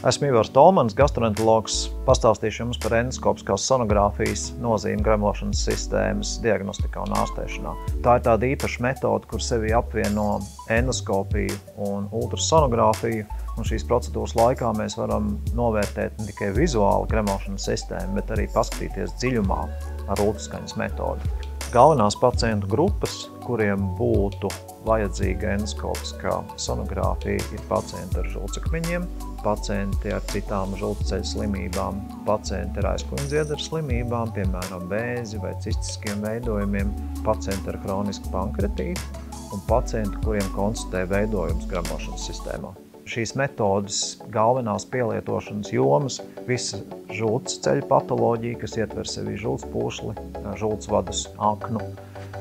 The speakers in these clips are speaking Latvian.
Esmu Ivars Tolmans, gastroenterologs. Pastāstīšu jums par endoskopiskās sonogrāfijas nozīmi gremošanas sistēmas diagnostikā un ārstēšanā. Tā ir tāda īpaša metode, kur sevi apvieno endoskopiju un ultrasonogrāfiju. Un šīs procedūras laikā mēs varam novērtēt ne tikai vizuāli gremošanas sistēmu, bet arī paskatīties dziļumā ar ultraskaņas metodi. Galvenās pacientu grupas, kuriem būtu vajadzīga endoskopiskā sonogrāfija, ir pacienti ar žultsakmeņiem, pacienti ar citām žultsceļa slimībām, pacienti ar aizkuņdziedera slimībām, piemēram, vēzi vai cistiskiem veidojumiem, pacienti ar hronisku pankreatītu un pacienti, kuriem konstatē veidojums gremošanas sistēmā. Šīs metodes galvenās pielietošanas jomas – visa žultsceļa patoloģija, kas ietver sevi žultspūšli, žultsvadus, aknu,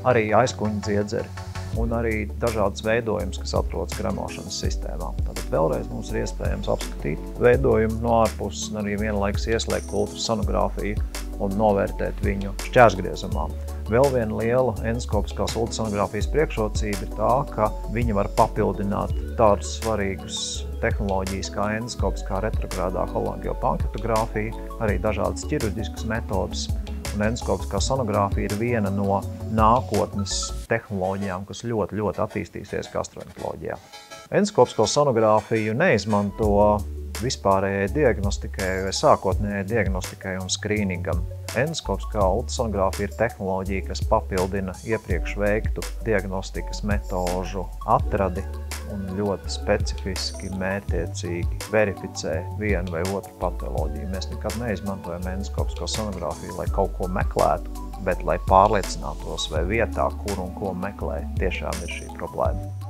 arī aizkuņdziedzeri un arī dažādas veidojumus, kas atrodas gremošanas sistēmā. Tātad vēlreiz mums ir iespējams apskatīt veidojumu no ārpuses un arī vienlaikus ieslēgt ultrasonogrāfiju un novērtēt viņu šķērsgriezumā. Vēl viena liela endoskopiskās ultrasonogrāfijas priekšrocība ir tā, ka viņa var papildināt tādus svarīgus tehnoloģijas kā endoskopiskā retrogrādā holangiopankreatogrāfija, arī dažādas ķirurģiskas metodas. Un endoskopiskā sonogrāfija ir viena no nākotnes tehnoloģijām, kas ļoti attīstīsies gastroenteroloģijā. Endoskopisko sonogrāfiju neizmanto vispārējai diagnostikai vai sākotnējai diagnostikai un skrīningam. Endoskopiskā ultrasonogrāfija ir tehnoloģija, kas papildina iepriekš veiktu diagnostikas metožu atradi un ļoti specifiski, mērķtiecīgi verificē vienu vai otru patoloģiju. Mēs nekad neizmantojam endoskopisko sonogrāfiju, lai kaut ko meklētu, bet lai pārliecinātos, vai vietā, kur un ko meklē, tiešām ir šī problēma.